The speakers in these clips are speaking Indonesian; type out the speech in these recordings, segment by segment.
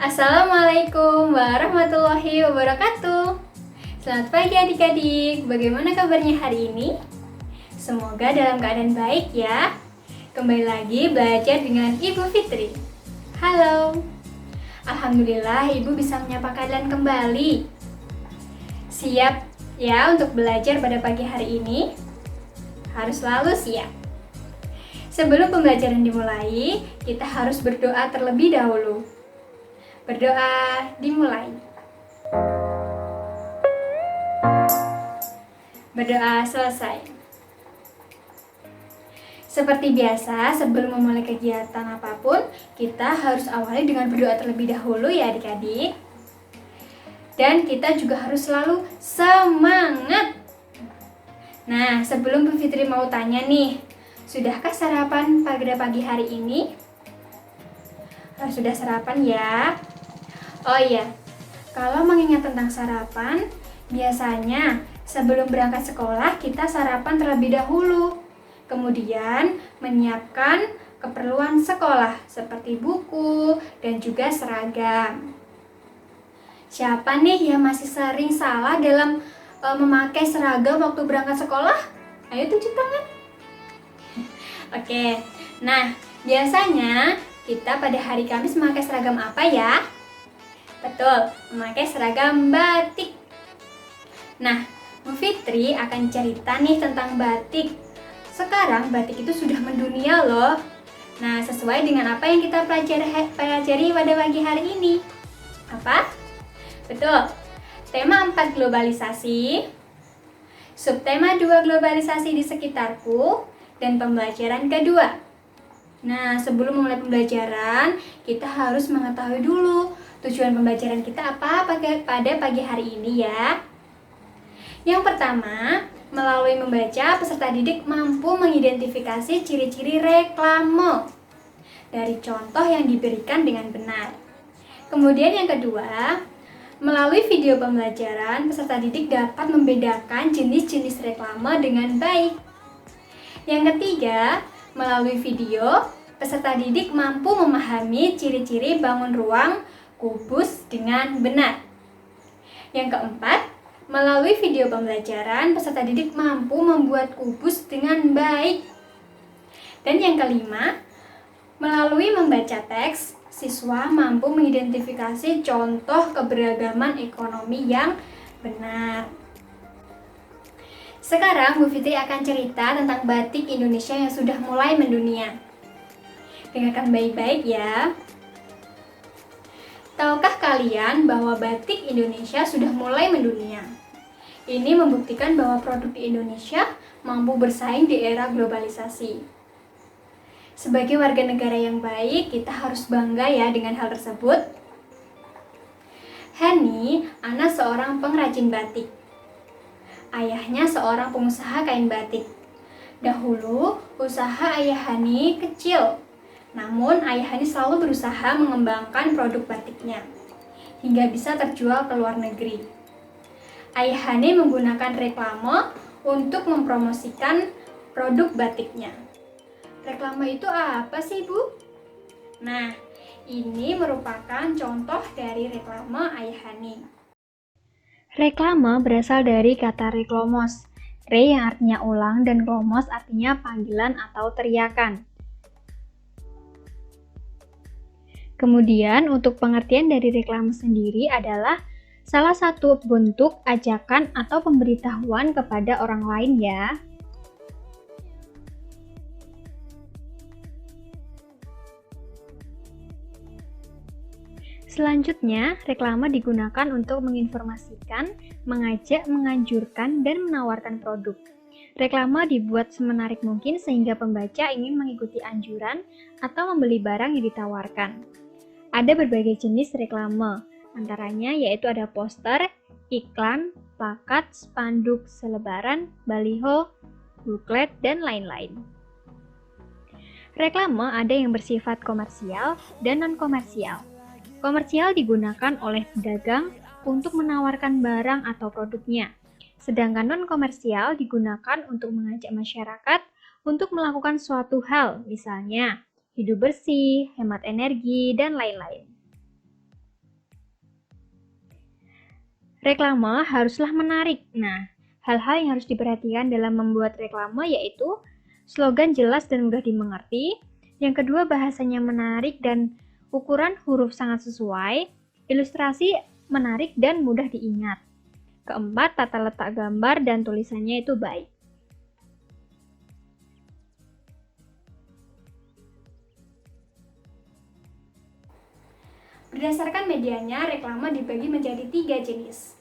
Assalamualaikum warahmatullahi wabarakatuh. Selamat pagi adik-adik, bagaimana kabarnya hari ini? Semoga dalam keadaan baik ya. Kembali lagi belajar dengan Ibu Fitri. Halo. Alhamdulillah Ibu bisa menyapa kalian kembali. Siap ya untuk belajar pada pagi hari ini? Harus selalu siap. Sebelum pembelajaran dimulai, kita harus berdoa terlebih dahulu. Berdoa dimulai. Berdoa selesai. Seperti biasa, sebelum memulai kegiatan apapun, kita harus awali dengan berdoa terlebih dahulu ya adik-adik. Dan kita juga harus selalu semangat. Nah, sebelum Bu Fitri mau tanya nih, sudahkah sarapan pada pagi hari ini? Harus sudah sarapan ya. Oh iya, kalau mengingat tentang sarapan, biasanya sebelum berangkat sekolah kita sarapan terlebih dahulu. Kemudian menyiapkan keperluan sekolah seperti buku dan juga seragam. Siapa nih yang masih sering salah dalam memakai seragam waktu berangkat sekolah? Ayo tunjuk tangan. Oke, nah biasanya kita pada hari Kamis memakai seragam apa ya? Betul, memakai seragam batik. Nah, Bu Fitri akan cerita nih tentang batik. Sekarang batik itu sudah mendunia loh. Nah, sesuai dengan apa yang kita pelajari pada pagi hari ini. Apa? Betul, tema 4 globalisasi, subtema 2 globalisasi di sekitarku, dan pembelajaran kedua. Nah, sebelum memulai pembelajaran, kita harus mengetahui dulu tujuan pembelajaran kita apa pada pagi hari ini ya. Yang pertama, melalui membaca, peserta didik mampu mengidentifikasi ciri-ciri reklame dari contoh yang diberikan dengan benar. Kemudian yang kedua, melalui video pembelajaran, peserta didik dapat membedakan jenis-jenis reklame dengan baik. Yang ketiga, melalui video, peserta didik mampu memahami ciri-ciri bangun ruang kubus dengan benar. Yang keempat, melalui video pembelajaran, peserta didik mampu membuat kubus dengan baik. Dan yang kelima, melalui membaca teks, siswa mampu mengidentifikasi contoh keberagaman ekonomi yang benar. Sekarang Bu Fitri akan cerita tentang batik Indonesia yang sudah mulai mendunia. Dengarkan baik-baik ya. Tahukah kalian bahwa batik Indonesia sudah mulai mendunia? Ini membuktikan bahwa produk di Indonesia mampu bersaing di era globalisasi. Sebagai warga negara yang baik, kita harus bangga ya dengan hal tersebut. Hani, anak seorang pengrajin batik. Ayahnya seorang pengusaha kain batik. Dahulu, usaha ayah Hani kecil. Namun, ayah Hani selalu berusaha mengembangkan produk batiknya hingga bisa terjual ke luar negeri. Ayah Hani menggunakan reklame untuk mempromosikan produk batiknya. Reklame itu apa sih, Bu? Nah, ini merupakan contoh dari reklame ayah Hani. Reklame berasal dari kata reklomos. Re yang artinya ulang dan klomos artinya panggilan atau teriakan. Kemudian untuk pengertian dari reklame sendiri adalah salah satu bentuk ajakan atau pemberitahuan kepada orang lain ya. Selanjutnya, reklame digunakan untuk menginformasikan, mengajak, menganjurkan, dan menawarkan produk. Reklame dibuat semenarik mungkin sehingga pembaca ingin mengikuti anjuran atau membeli barang yang ditawarkan. Ada berbagai jenis reklame, antaranya yaitu ada poster, iklan, plakat, spanduk, selebaran, baliho, buklet, dan lain-lain. Reklame ada yang bersifat komersial dan non-komersial. Komersial digunakan oleh pedagang untuk menawarkan barang atau produknya, sedangkan non-komersial digunakan untuk mengajak masyarakat untuk melakukan suatu hal, misalnya hidup bersih, hemat energi, dan lain-lain. Reklame haruslah menarik. Nah, hal-hal yang harus diperhatikan dalam membuat reklame yaitu slogan jelas dan mudah dimengerti. Yang kedua, bahasanya menarik dan ukuran huruf sangat sesuai. Ilustrasi menarik dan mudah diingat. Keempat, tata letak gambar dan tulisannya itu baik. Berdasarkan medianya, reklame dibagi menjadi 3 jenis.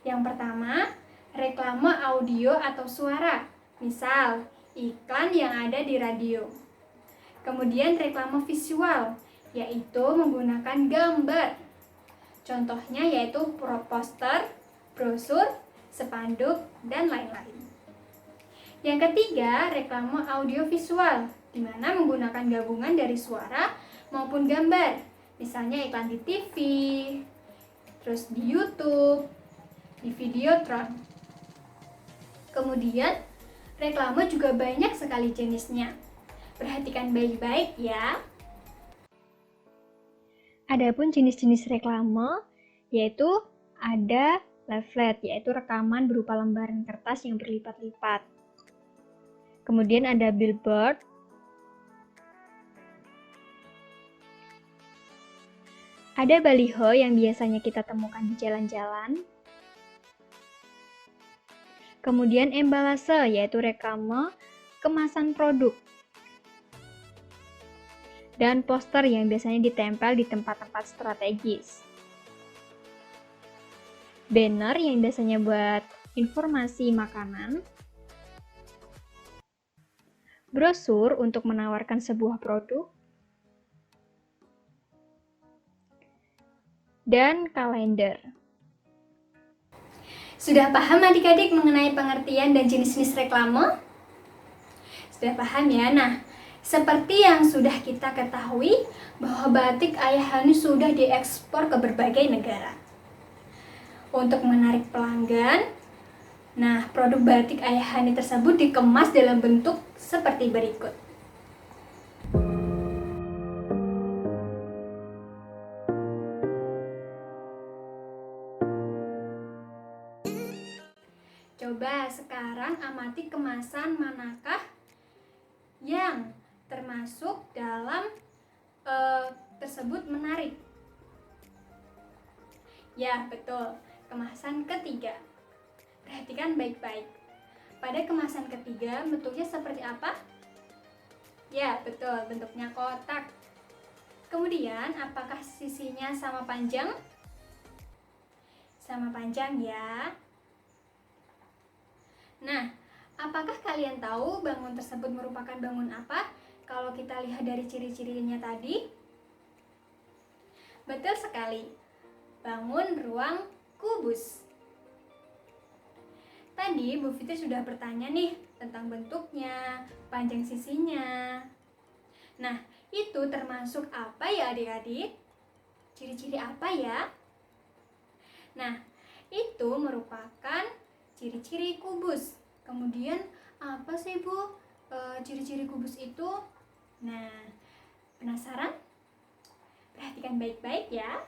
Yang pertama, reklame audio atau suara, misal iklan yang ada di radio. Kemudian reklame visual, yaitu menggunakan gambar. Contohnya yaitu poster, brosur, spanduk, dan lain-lain. Yang ketiga, reklame audiovisual, di mana menggunakan gabungan dari suara maupun gambar. Misalnya iklan di TV, terus di YouTube, di Videotron. Kemudian, reklame juga banyak sekali jenisnya. Perhatikan baik-baik ya. Adapun jenis-jenis reklame, yaitu ada leaflet, yaitu rekaman berupa lembaran kertas yang berlipat-lipat. Kemudian ada billboard, ada baliho yang biasanya kita temukan di jalan-jalan. Kemudian embalase, yaitu reklame kemasan produk. Dan poster yang biasanya ditempel di tempat-tempat strategis. Banner yang biasanya buat informasi makanan. Brosur untuk menawarkan sebuah produk. Dan kalender. Sudah paham adik-adik mengenai pengertian dan jenis-jenis reklame? Sudah paham ya? Nah, seperti yang sudah kita ketahui bahwa batik Ayahani sudah diekspor ke berbagai negara. Untuk menarik pelanggan, nah produk batik Ayahani tersebut dikemas dalam bentuk seperti berikut. Coba sekarang amati kemasan manakah yang termasuk dalam tersebut menarik. Ya, betul. Kemasan ketiga. Perhatikan baik-baik. Pada kemasan ketiga, bentuknya seperti apa? Ya, betul. Bentuknya kotak. Kemudian, apakah sisinya sama panjang? Sama panjang ya. Nah, apakah kalian tahu bangun tersebut merupakan bangun apa? Kalau kita lihat dari ciri-cirinya tadi. Betul sekali. Bangun ruang kubus. Tadi Bu Fitri sudah bertanya nih tentang bentuknya, panjang sisinya. Nah, itu termasuk apa ya adik-adik? Ciri-ciri apa ya? Nah, itu merupakan ciri-ciri kubus. Kemudian apa sih Bu ciri-ciri kubus itu? Nah, penasaran? Perhatikan baik-baik ya.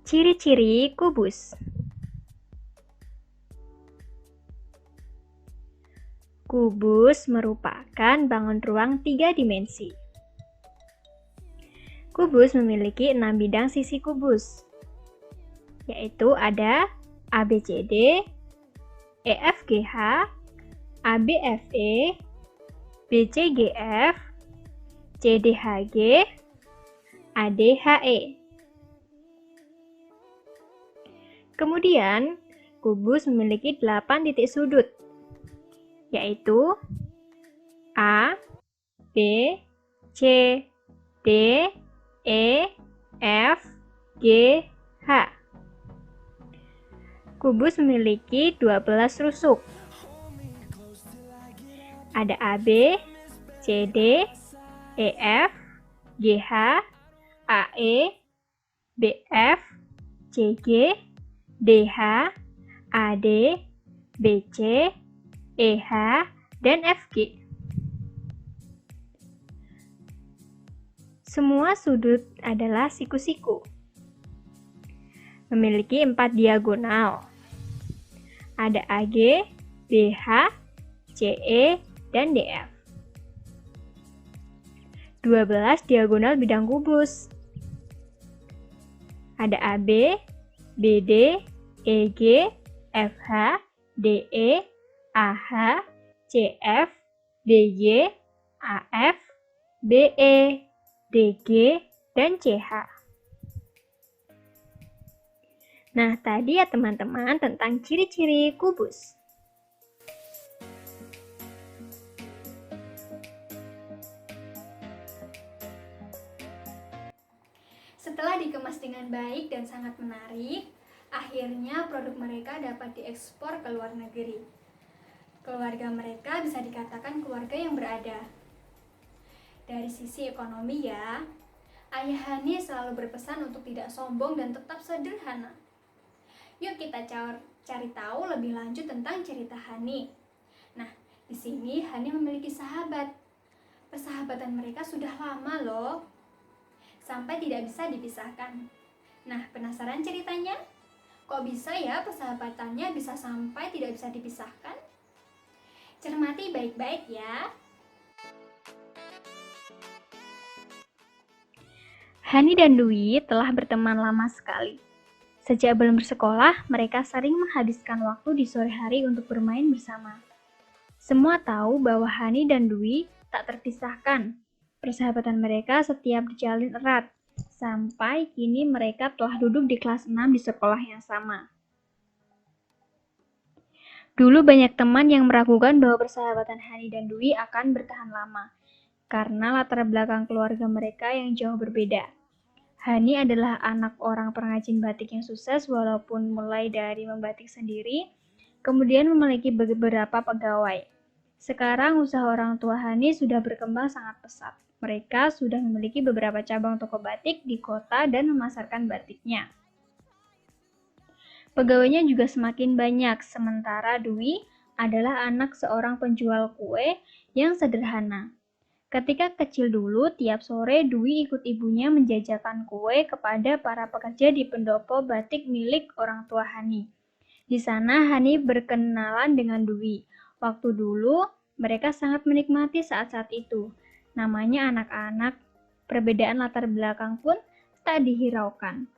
Ciri-ciri kubus. Kubus merupakan bangun ruang 3 dimensi. Kubus memiliki 6 bidang sisi kubus, yaitu ada ABCD, EFGH, ABFE, BCGF, CDHG, ADHE. Kemudian, kubus memiliki 8 titik sudut, yaitu A, B, C, D, E, F, G, H. Kubus memiliki 12 rusuk. Ada AB, CD, EF, GH, AE, BF, CG, DH, AD, BC, EH, dan FG. Semua sudut adalah siku-siku. memiliki 4 diagonal. Ada AG, BH, CE, dan DF. 12 diagonal bidang kubus. Ada AB, BD, EG, FH, DE, AH, CF, DY, AF, BE, DG, dan CH. Nah, tadi ya teman-teman tentang ciri-ciri kubus. Setelah dikemas dengan baik dan sangat menarik, akhirnya produk mereka dapat diekspor ke luar negeri. Keluarga mereka bisa dikatakan keluarga yang berada. Dari sisi ekonomi ya, Ayah Hani selalu berpesan untuk tidak sombong dan tetap sederhana. Yuk kita cari tahu lebih lanjut tentang cerita Hani. Nah, di sini Hani memiliki sahabat. Persahabatan mereka sudah lama loh, sampai tidak bisa dipisahkan. Nah, penasaran ceritanya? Kok bisa ya persahabatannya bisa sampai tidak bisa dipisahkan? Cermati baik-baik ya. Hani dan Dwi telah berteman lama sekali. Sejak belum bersekolah, mereka sering menghabiskan waktu di sore hari untuk bermain bersama. Semua tahu bahwa Hani dan Dwi tak terpisahkan. Persahabatan mereka setiap dijalin erat, sampai kini mereka telah duduk di kelas 6 di sekolah yang sama. Dulu banyak teman yang meragukan bahwa persahabatan Hani dan Dwi akan bertahan lama, karena latar belakang keluarga mereka yang jauh berbeda. Hani adalah anak orang pengrajin batik yang sukses walaupun mulai dari membatik sendiri, kemudian memiliki beberapa pegawai. Sekarang usaha orang tua Hani sudah berkembang sangat pesat. Mereka sudah memiliki beberapa cabang toko batik di kota dan memasarkan batiknya. Pegawainya juga semakin banyak, sementara Dwi adalah anak seorang penjual kue yang sederhana. Ketika kecil dulu, tiap sore Dwi ikut ibunya menjajakan kue kepada para pekerja di pendopo batik milik orang tua Hani. Di sana Hani berkenalan dengan Dwi. Waktu dulu, mereka sangat menikmati saat-saat itu. Namanya anak-anak, perbedaan latar belakang pun tak dihiraukan.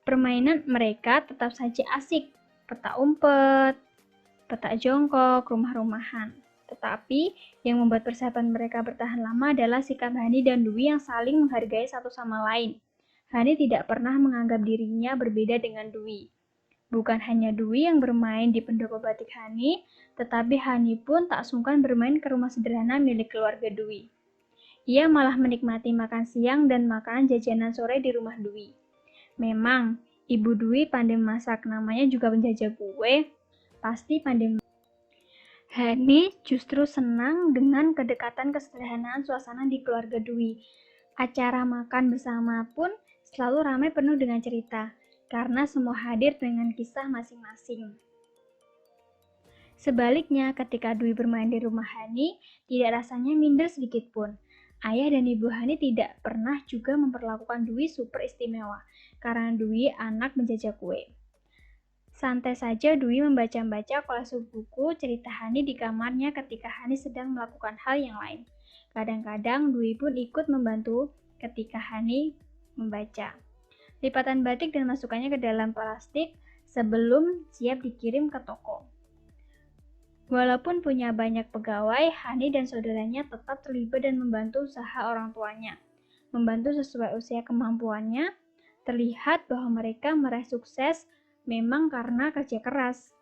Permainan mereka tetap saja asik, petak umpet, petak jongkok, rumah-rumahan. Tetapi, yang membuat persahabatan mereka bertahan lama adalah sikap Hani dan Dwi yang saling menghargai satu sama lain. Hani tidak pernah menganggap dirinya berbeda dengan Dwi. Bukan hanya Dwi yang bermain di pendopo batik Hani, tetapi Hani pun tak sungkan bermain ke rumah sederhana milik keluarga Dwi. Ia malah menikmati makan siang dan makanan jajanan sore di rumah Dwi. Memang, ibu Dwi pandai masak, namanya juga penjajah kue, pasti pandai. Hani justru senang dengan kedekatan kesederhanaan suasana di keluarga Dwi. Acara makan bersama pun selalu ramai penuh dengan cerita, karena semua hadir dengan kisah masing-masing. Sebaliknya, ketika Dwi bermain di rumah Hani, tidak rasanya minder sedikit pun. Ayah dan ibu Hani tidak pernah juga memperlakukan Dwi super istimewa, karena Dwi anak menjajah kue. Santai saja Dwi membaca-baca kolase buku cerita Hani di kamarnya ketika Hani sedang melakukan hal yang lain. Kadang-kadang Dwi pun ikut membantu ketika Hani membaca. Lipatan batik dan masukkannya ke dalam plastik sebelum siap dikirim ke toko. Walaupun punya banyak pegawai, Hani dan saudaranya tetap terlibat dan membantu usaha orang tuanya. Membantu sesuai usia kemampuannya, terlihat bahwa mereka meraih sukses memang karena kerja keras.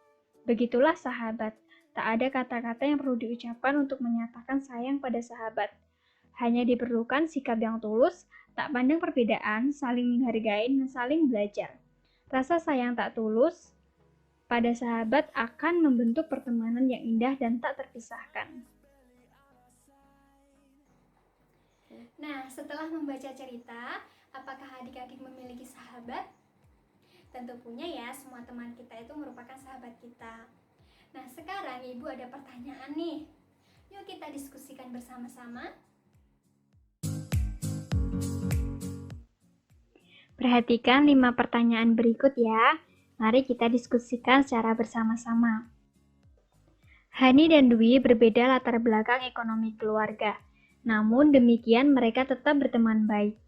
Begitulah sahabat. Tak ada kata-kata yang perlu diucapkan untuk menyatakan sayang pada sahabat. Hanya diperlukan sikap yang tulus, tak pandang perbedaan, saling menghargai, dan saling belajar. Rasa sayang tak tulus pada sahabat akan membentuk pertemanan yang indah dan tak terpisahkan. Nah, setelah membaca cerita, apakah adik-adik memiliki sahabat? Tentu punya ya, semua teman kita itu merupakan sahabat kita. Nah, sekarang Ibu ada pertanyaan nih. Yuk kita diskusikan bersama-sama. Perhatikan 5 pertanyaan berikut ya. Mari kita diskusikan secara bersama-sama. Hani dan Dwi berbeda latar belakang ekonomi keluarga. Namun demikian mereka tetap berteman baik.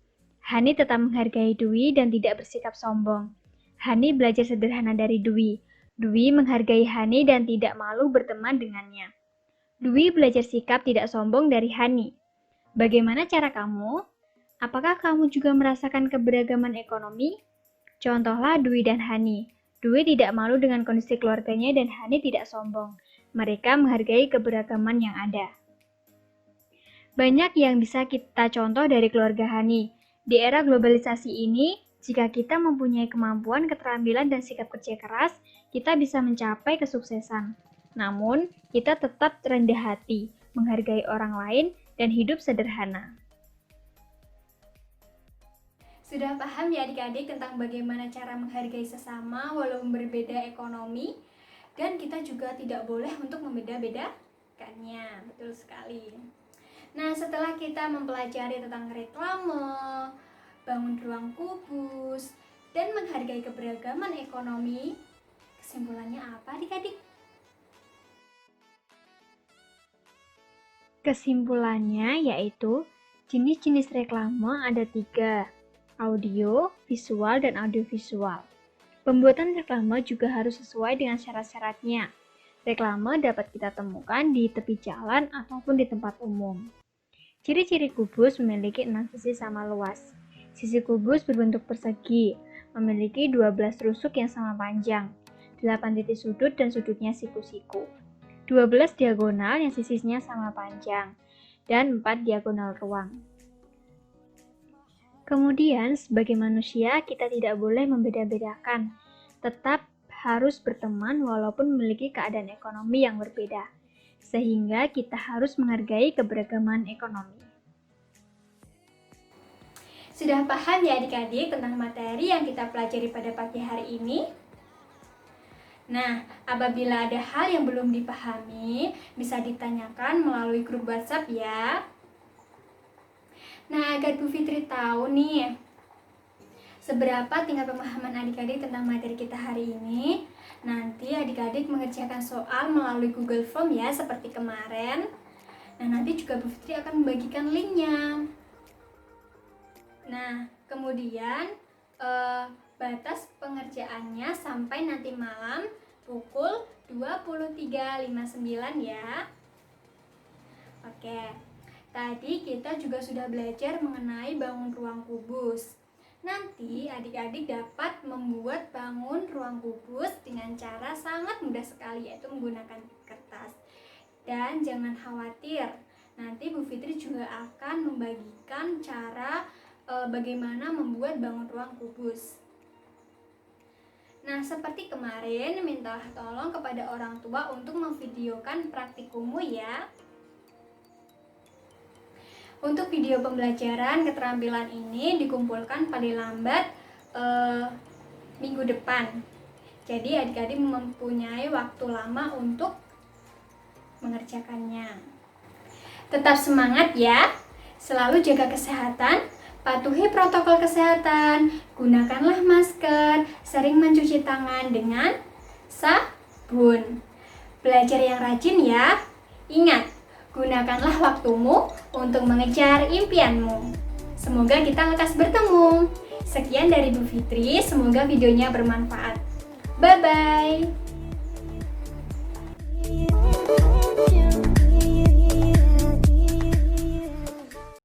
Hani tetap menghargai Dwi dan tidak bersikap sombong. Hani belajar sederhana dari Dwi. Dwi menghargai Hani dan tidak malu berteman dengannya. Dwi belajar sikap tidak sombong dari Hani. Bagaimana cara kamu? Apakah kamu juga merasakan keberagaman ekonomi? Contohlah Dwi dan Hani. Dwi tidak malu dengan kondisi keluarganya dan Hani tidak sombong. Mereka menghargai keberagaman yang ada. Banyak yang bisa kita contoh dari keluarga Hani. Di era globalisasi ini, jika kita mempunyai kemampuan, keterampilan, dan sikap kerja keras, kita bisa mencapai kesuksesan. Namun, kita tetap rendah hati, menghargai orang lain, dan hidup sederhana. Sudah paham ya adik-adik tentang bagaimana cara menghargai sesama walaupun berbeda ekonomi? Dan kita juga tidak boleh untuk membeda-bedakannya. Betul sekali. Nah, setelah kita mempelajari tentang reklame, bangun ruang kubus, dan menghargai keberagaman ekonomi, kesimpulannya apa adik-adik? Kesimpulannya yaitu jenis-jenis reklame ada 3, audio, visual, dan audiovisual. Pembuatan reklame juga harus sesuai dengan syarat-syaratnya. Reklame dapat kita temukan di tepi jalan ataupun di tempat umum. Ciri-ciri kubus memiliki 6 sisi sama luas. Sisi kubus berbentuk persegi, memiliki 12 rusuk yang sama panjang, 8 titik sudut dan sudutnya siku-siku, 12 diagonal yang sisinya sama panjang, dan 4 diagonal ruang. Kemudian, sebagai manusia, kita tidak boleh membeda-bedakan, tetap harus berteman walaupun memiliki keadaan ekonomi yang berbeda, sehingga kita harus menghargai keberagaman ekonomi. Sudah paham ya adik-adik tentang materi yang kita pelajari pada pagi hari ini? Nah, apabila ada hal yang belum dipahami, bisa ditanyakan melalui grup WhatsApp ya. Nah, agar Bu Fitri tahu nih, seberapa tingkat pemahaman adik-adik tentang materi kita hari ini, nanti adik-adik mengerjakan soal melalui Google Form ya, seperti kemarin. Nah, nanti juga Bu Fitri akan membagikan linknya. Nah, kemudian batas pengerjaannya sampai nanti malam pukul 23.59 ya. Oke. Tadi kita juga sudah belajar mengenai bangun ruang kubus. Nanti adik-adik dapat membuat bangun ruang kubus dengan cara sangat mudah sekali, yaitu menggunakan kertas. Dan jangan khawatir, nanti Bu Fitri juga akan membagikan cara bagaimana membuat bangun ruang kubus. Nah, seperti kemarin, mintalah tolong kepada orang tua untuk memvideokan praktikummu ya. Untuk video pembelajaran keterampilan ini dikumpulkan paling lambat minggu depan. Jadi adik-adik mempunyai waktu lama untuk mengerjakannya. Tetap semangat ya, selalu jaga kesehatan, patuhi protokol kesehatan, gunakanlah masker, sering mencuci tangan dengan sabun. Belajar yang rajin ya, ingat, gunakanlah waktumu untuk mengejar impianmu. Semoga kita lekas bertemu. Sekian dari Bu Fitri, semoga videonya bermanfaat. Bye-bye.